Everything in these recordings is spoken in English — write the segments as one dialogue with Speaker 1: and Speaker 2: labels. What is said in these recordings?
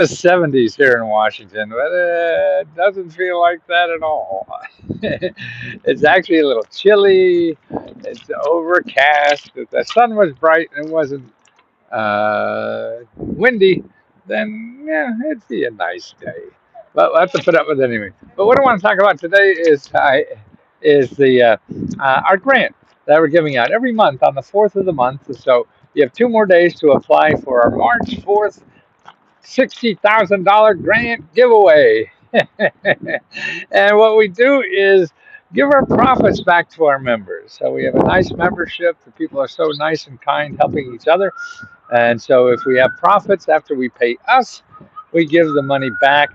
Speaker 1: the 70s here in Washington, but it doesn't feel like that at all. It's actually a little chilly. It's overcast. If the sun was bright and it wasn't windy, then yeah, it'd be a nice day. But we'll have to put up with it anyway. But what I want to talk about today is the our grant that we're giving out every month on the 4th of the month. So you have 2 more days to apply for our March 4th $60,000 grant giveaway. And what we do is give our profits back to our members. So we have a nice membership. The people are so nice and kind, helping each other. And so if we have profits after we pay us, we give the money back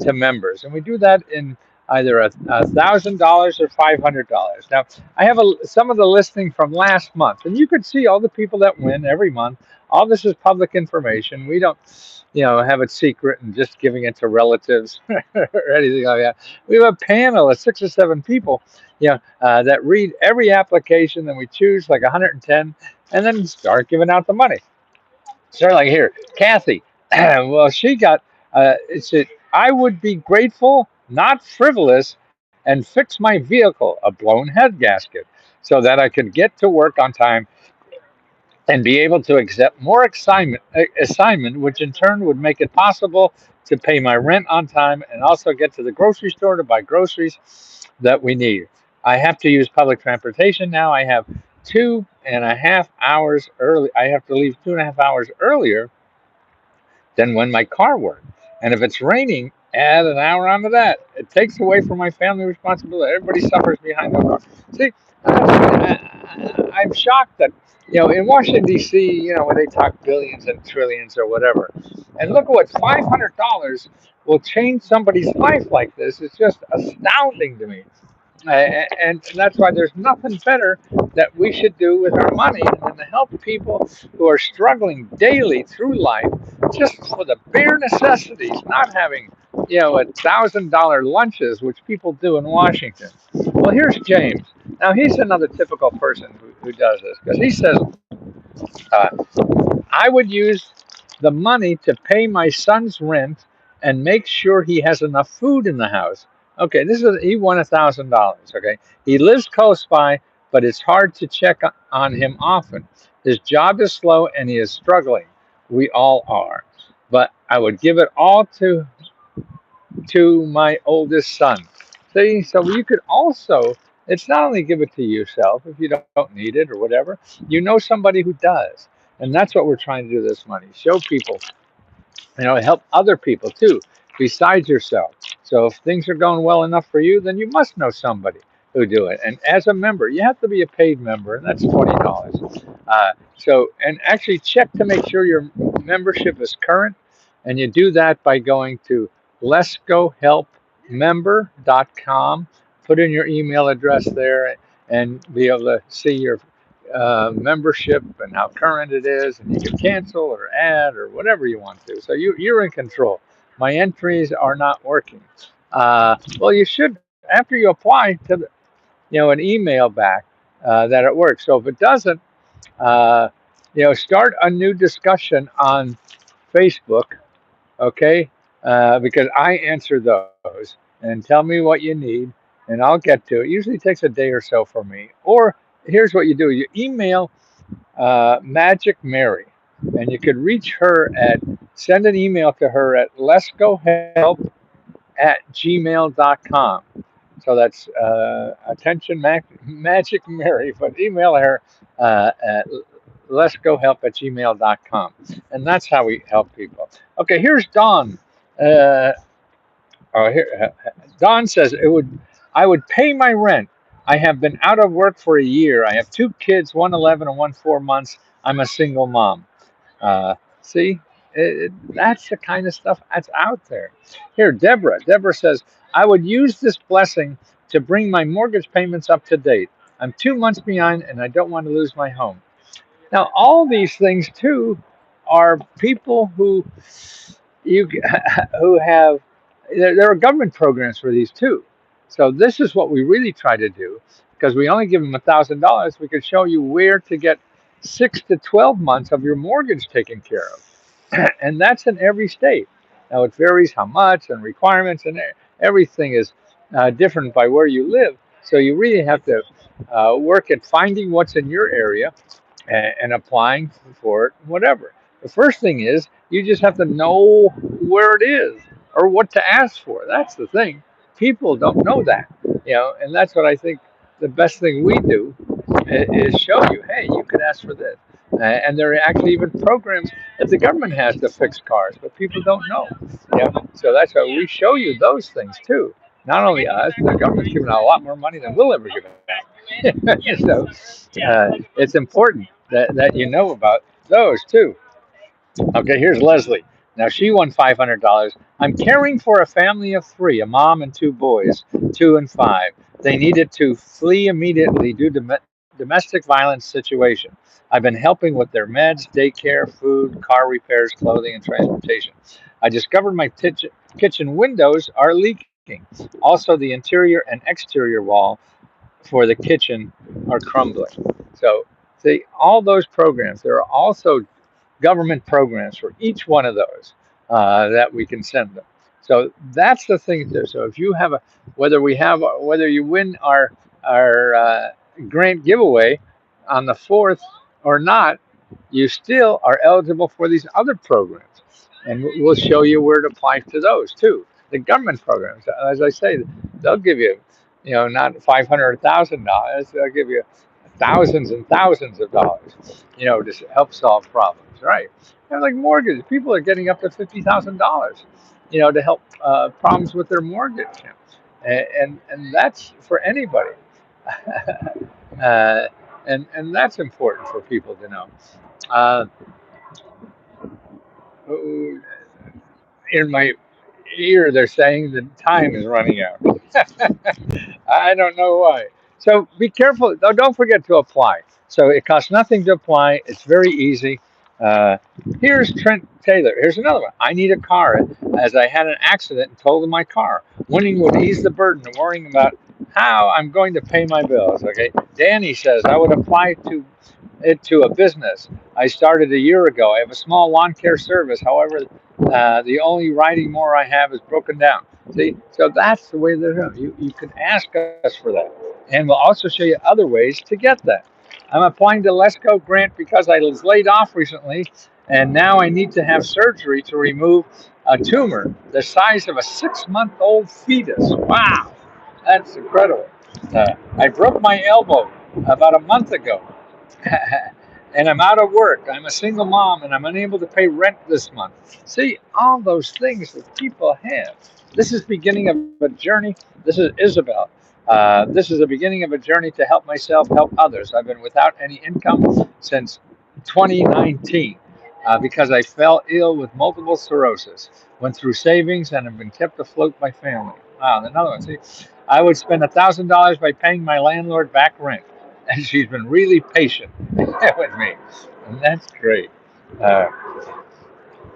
Speaker 1: to members. And we do that in either $1,000 or $500. Now, I have some of the listing from last month, and you can see all the people that win every month. All this is public information. We don't, have it secret and just giving it to relatives or anything like that. We have a panel of 6 or 7 people, that read every application. Then we choose like 110, and then start giving out the money. So like here, Kathy. Well, she got. It said, "I would be grateful, not frivolous, and fix my vehicle a blown head gasket, so that I could get to work on time and be able to accept more assignment, which in turn would make it possible to pay my rent on time and also get to the grocery store to buy groceries that we need. I have to use public transportation now. I have 2.5 hours early. I have to leave 2.5 hours earlier than when my car worked. And if it's raining, add an hour onto that. It takes away from my family responsibility. Everybody suffers behind the car." See, I'm shocked that, in Washington, D.C., when they talk billions and trillions or whatever, and look at what $500 will change somebody's life like this. It's just astounding to me. And that's why there's nothing better that we should do with our money than to help people who are struggling daily through life just for the bare necessities, not having, $1,000 lunches, which people do in Washington. Well, here's James. Now, he's another typical person who does this because he says, uh, "I would use the money to pay my son's rent and make sure he has enough food in the house." Okay, he won $1,000. Okay, he lives close by, but it's hard to check on him often. His job is slow and he is struggling. We all are. But I would give it all to my oldest son. See, so you could also, it's not only give it to yourself if you don't need it or whatever, somebody who does. And that's what we're trying to do this money. Show people, help other people too, besides yourself. So if things are going well enough for you, then you must know somebody who do it. And as a member, you have to be a paid member, and that's $20. And actually check to make sure your membership is current. And you do that by going to lesgohelpmember.com, put in your email address there, and be able to see your membership and how current it is, and you can cancel or add or whatever you want to. So you're in control. My entries are not working. Well, you should, after you apply to an email back that it works. So if it doesn't, uh, start a new discussion on Facebook, okay? Because I answer those, and tell me what you need, and I'll get to it. Usually takes a day or so for me. Or here's what you do: you email Magic Mary, and you could reach her send an email to her at let'sgohelp@gmail.com. So that's attention Magic Mary, but email her at let'sgohelp@gmail.com. And that's how we help people. Okay, here's Dawn. Uh, Dawn says, I would pay my rent. I have been out of work for a year. I have 2 kids, one 11 and one 4 months. I'm a single mom. See, that's the kind of stuff that's out there. Here, Deborah. Deborah says, I would use this blessing to bring my mortgage payments up to date. I'm 2 months behind and I don't want to lose my home. Now, all these things too are people you who have. There are government programs for these too. So this is what we really try to do, because we only give them $1,000. We could show you where to get 6 to 12 months of your mortgage taken care of, and that's in every state. Now it varies how much and requirements, and everything is different by where you live. So you really have to work at finding what's in your area and applying for it, whatever. The first thing is you just have to know where it is or what to ask for. That's the thing. People don't know that, and that's what I think the best thing we do is show you, hey, you can ask for this. And there are actually even programs that the government has to fix cars, but people don't know. So that's why we show you those things too. Not only us, the government's giving out a lot more money than we'll ever give out. So it's important that you know about those too. Okay, here's Leslie. Now she won $500. I'm caring for a family of three, a mom and two boys, 2 and 5. They needed to flee immediately due to domestic violence situation. I've been helping with their meds, daycare, food, car repairs, clothing, and transportation. I discovered my kitchen windows are leaking. Also, the interior and exterior wall for the kitchen are crumbling. So, see, all those programs, there are also government programs for each one of those that we can send them. So that's the thing there. So if you have whether you win our grant giveaway on the 4th or not, you still are eligible for these other programs, and we'll show you where to apply to those too. The government programs, as I say, they'll give you, not $500,000. They'll give you thousands and thousands of dollars, to help solve problems, right? And like mortgage, people are getting up to $50,000, to help problems with their mortgage, and that's for anybody, uh, and that's important for people to know. Uh, in my ear, they're saying the time is running out. I don't know why. So be careful. Don't forget to apply. So it costs nothing to apply. It's very easy. Uh, here's Trent Taylor. Here's another one. I need a car as I had an accident and totaled my car. Winning would ease the burden of worrying about how I'm going to pay my bills. Okay. Danny says I would apply to a business I started a year ago. I have a small lawn care service. However, the only riding mower I have is broken down. See, so that's the way they're doing. You can ask us for that, and we'll also show you other ways to get that. I'm applying to Lesco grant because I was laid off recently, and now I need to have surgery to remove a tumor the size of a 6-month-old fetus. Wow, that's incredible. I broke my elbow about a month ago. And I'm out of work. I'm a single mom and I'm unable to pay rent this month. See, all those things that people have. This is beginning of a journey. This is Isabel. This is the beginning of a journey to help myself, help others. I've been without any income since 2019 because I fell ill with multiple sclerosis. Went through savings and have been kept afloat by family. Wow, another one. See, I would spend $1,000 by paying my landlord back rent, and she's been really patient with me, and that's great. Uh,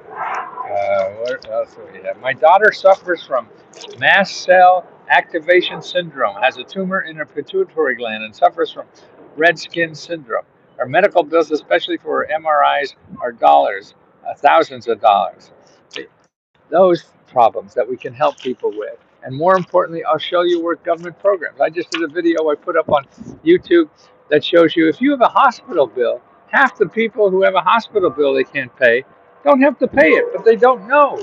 Speaker 1: what else do we have? My daughter suffers from mast cell activation syndrome, has a tumor in her pituitary gland, and suffers from red skin syndrome. Our medical bills, especially for MRIs, are dollars, thousands of dollars. Those problems that we can help people with. And more importantly, I'll show you where government programs. I just did a video I put up on YouTube that shows you if you have a hospital bill, half the people who have a hospital bill they can't pay don't have to pay it, but they don't know,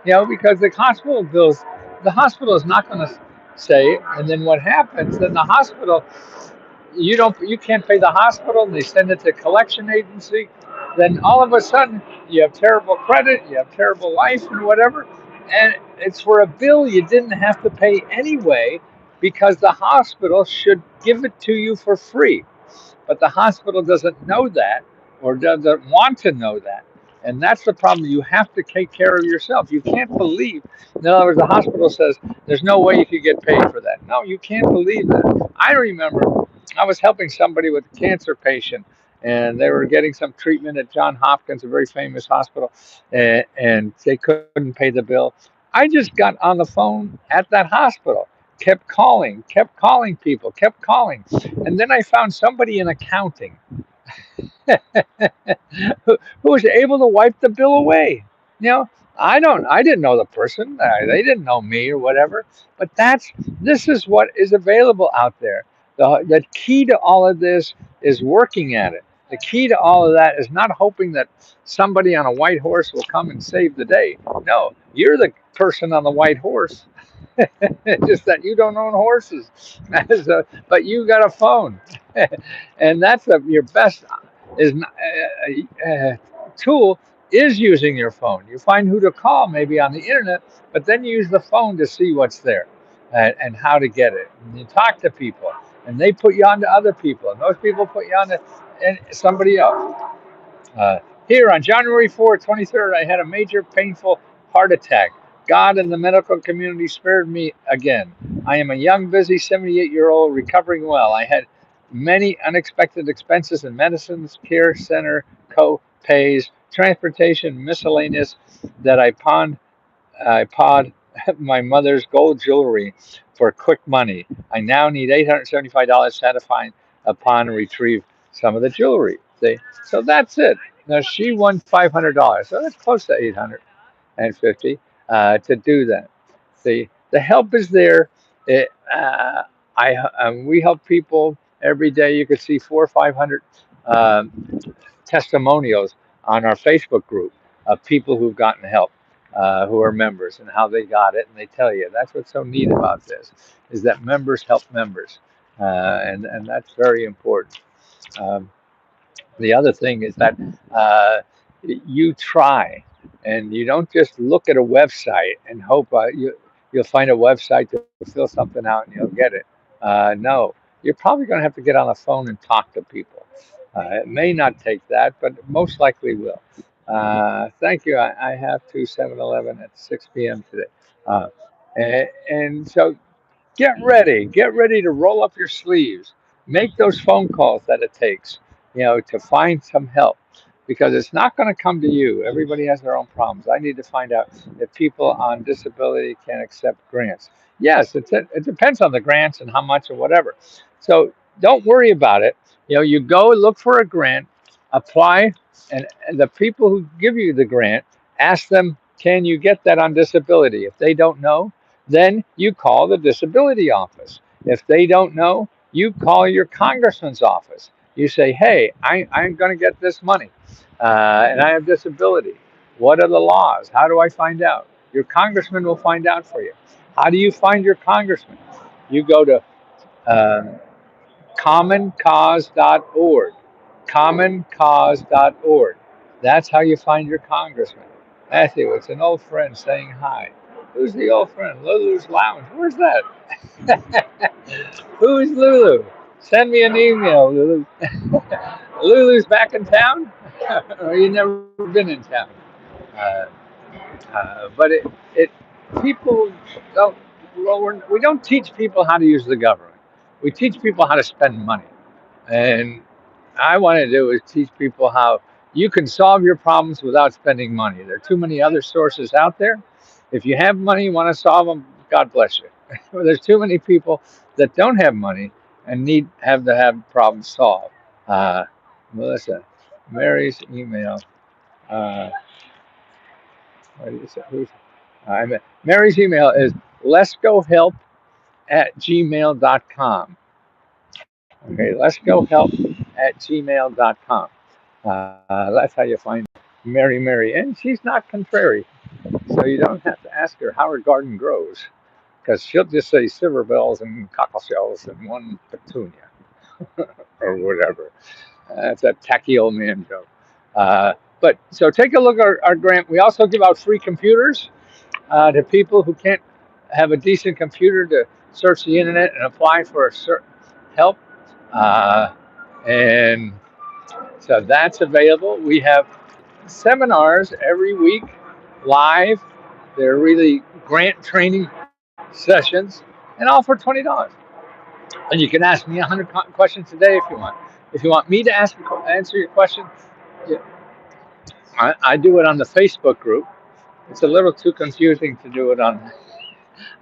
Speaker 1: because the hospital is not going to say it. And then what happens? Then the hospital, you can't pay the hospital, and they send it to collection agency. Then all of a sudden you have terrible credit, you have terrible life and whatever, and it's for a bill you didn't have to pay anyway because the hospital should give it to you for free. But the hospital doesn't know that or doesn't want to know that. And that's the problem. You have to take care of yourself. You can't believe, in other words, the hospital says there's no way you could get paid for that. No, you can't believe that. I remember I was helping somebody with a cancer patient, and they were getting some treatment at Johns Hopkins, a very famous hospital, and they couldn't pay the bill. I just got on the phone at that hospital, kept calling people, kept calling. And then I found somebody in accounting who was able to wipe the bill away. I didn't know the person. They didn't know me or whatever. But this is what is available out there. The key to all of this is working at it. The key to all of that is not hoping that somebody on a white horse will come and save the day. No, you're the person on the white horse. Just that you don't own horses. But you got a phone, and your best is tool is using your phone. You find who to call maybe on the internet, but then you use the phone to see what's there and how to get it. And you talk to people, and they put you on to other people, and those people put you on to and somebody else. Uh, Here on January 4th, 23rd, I had a major painful heart attack. God and the medical community spared me again. I am a young, busy 78-year-old recovering well. I had many unexpected expenses in medicines, care center, co-pays, transportation, miscellaneous that I pawned my mother's gold jewelry for quick money. I now need $875 to find a pawn and retrieve some of the jewelry. See? So that's it. Now she won $500, so that's close to 850 to do that. See, the help is there. It, we help people every day. You could see 400 or 500 testimonials on our Facebook group of people who've gotten help, who are members and how they got it, and they tell you. That's what's so neat about this, is that members help members, and that's very important. Um, the other thing is that you try, and you don't just look at a website and hope you'll find a website to fill something out and you'll get it. No, you're probably going to have to get on the phone and talk to people. It may not take that, but most likely will. Thank you. I have to 7-Eleven at 6 p.m. today. Uh, and so get ready to roll up your sleeves, make those phone calls that it takes, to find some help, because it's not going to come to you. Everybody has their own problems. I need to find out if people on disability can accept grants. Yes, it depends on the grants and how much or whatever. So don't worry about it. You go look for a grant, apply, and the people who give you the grant, ask them, can you get that on disability? If they don't know, then you call the disability office. If they don't know, you call your congressman's office. You say, hey, I'm going to get this money, and I have disability. What are the laws? How do I find out? Your congressman will find out for you. How do you find your congressman? You go to um, commoncause.org. Commoncause.org. That's how you find your congressman. Matthew, it's an old friend saying hi. Who's the old friend? Lulu's Lounge. Where's that? Who's Lulu? Send me an email, Lulu. Lulu's back in town? Or you never been in town? Uh, but it people don't, well, we don't teach people how to use the government. We teach people how to spend money. And I want to do is teach people how you can solve your problems without spending money. There are too many other sources out there. If you have money, you want to solve them, God bless you. There's too many people that don't have money and have to have problems solved. Uh, Melissa, Mary's email. Uh, what is it? Mary's email is letsgohelp@gmail.com. Okay, letsgohelp@gmail.com. That's how you find Mary. And she's not contrary. So you don't have to ask her how her garden grows, because she'll just say silver bells and cockle shells and one petunia or whatever. That's a tacky old man joke. But so take a look at our grant. We also give out free computers to people who can't have a decent computer to search the internet and apply for a certain help. Uh, and so that's available. We have seminars every week live. They're really grant training sessions, and all for $20. And you can ask me 100 questions a day if you want. If you want me to answer your question, yeah, I do it on the Facebook group. It's a little too confusing to do it on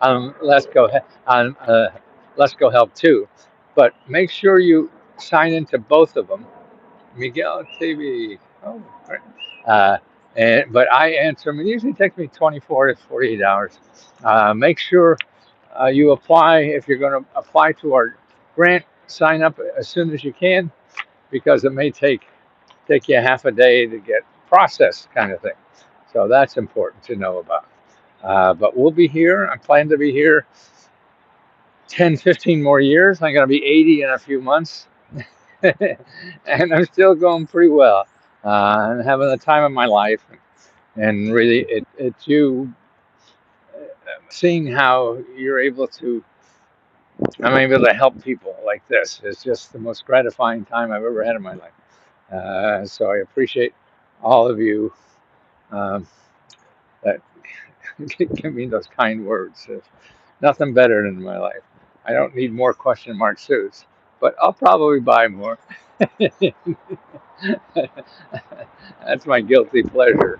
Speaker 1: on Let's Go Help too, but make sure you sign into both of them. Miguel TV. Oh, right. But I answer them. It usually takes me 24 to 48 hours. Make sure you apply if you're going to apply to our grant. Sign up as soon as you can because it may take you half a day to get processed, kind of thing. So that's important to know about. But we'll be here. I plan to be here 10, 15 more years. I'm going to be 80 in a few months. And I'm still going pretty well and having the time of my life. And really, it's you seeing how you're able to, I'm able to help people like this. It's just the most gratifying time I've ever had in my life. So I appreciate all of you um, that give me those kind words. There's nothing better in my life. I don't need more question mark suits, but I'll probably buy more. That's my guilty pleasure.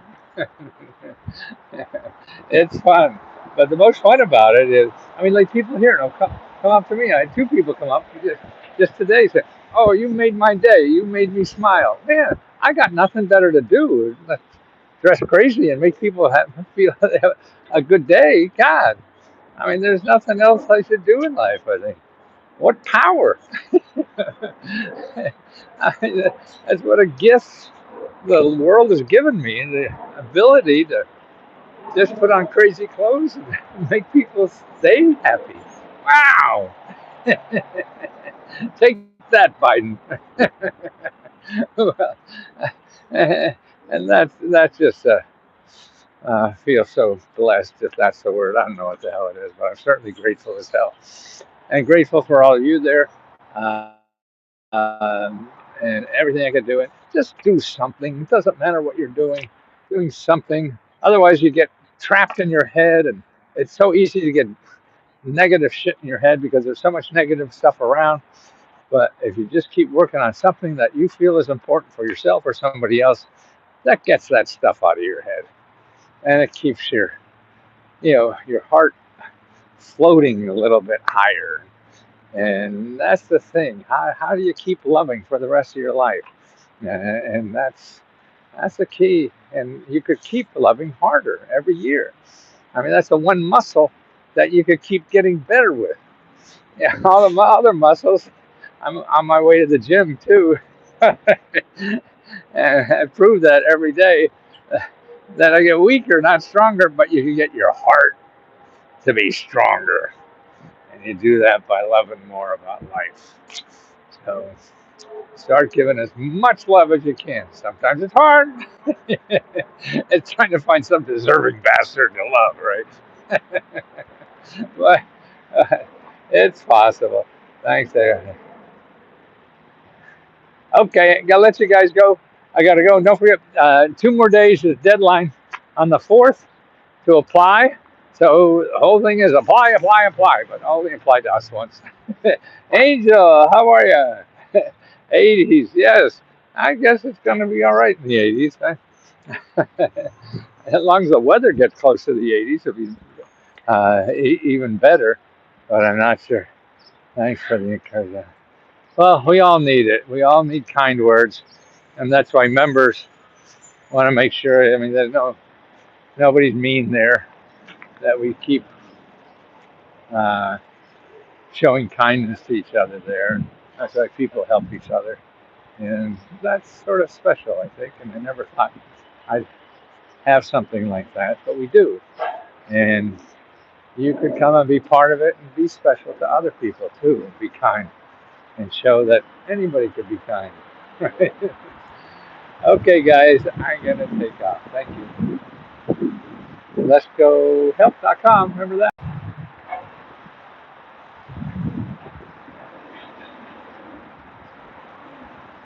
Speaker 1: It's fun. But the most fun about it is, I mean, like people here come up to me. I had two people come up just today say, "Oh, you made my day. You made me smile." Man, I got nothing better to do than dress crazy and make people feel they have a good day. God, I mean, there's nothing else I should do in life, I think. What power! I mean, that's what a gift the world has given me, the ability to just put on crazy clothes and make people stay happy. Wow! Take that, Biden. Well, and that's just feel so blessed, if that's the word. I don't know what the hell it is, but I'm certainly grateful as hell, and grateful for all of you there, and everything I could do. It just do something. It doesn't matter what you're doing something. Otherwise, you get trapped in your head, and it's so easy to get negative shit in your head because there's so much negative stuff around. But if you just keep working on something that you feel is important for yourself or somebody else, that gets that stuff out of your head, and it keeps your heart floating a little bit higher. And that's the thing. How do you keep loving for the rest of your life? And that's the key. And you could keep loving harder every year. I mean, that's the one muscle that you could keep getting better with. Yeah, all of my other muscles, I'm on my way to the gym too. And I prove that every day that I get weaker, not stronger, but you can get your heart to be stronger. And you do that by loving more about life. So start giving as much love as you can. Sometimes it's hard. It's trying to find some deserving bastard to love, right? But uh, it's possible. Thanks, Aaron. Okay, gotta let you guys go. I gotta go. Don't forget, 2 more days is deadline on the 4th to apply. So the whole thing is apply, apply, apply, but only apply to us once. Angel, how are you? 80s, yes. I guess it's going to be all right in the 80s. As long as the weather gets close to the 80s, it'll be even better. But I'm not sure. Thanks for the encouragement. Well, we all need it. We all need kind words, and that's why members want to make sure. I mean, there's nobody's mean there. That we keep uh, showing kindness to each other there. That's why people help each other, and that's sort of special, I think. And I never thought I'd have something like that, but we do. And you could come and be part of it and be special to other people too, and be kind and show that anybody could be kind. Right? Okay, guys, I'm gonna take off. Thank you. Let's go help.com. Remember that.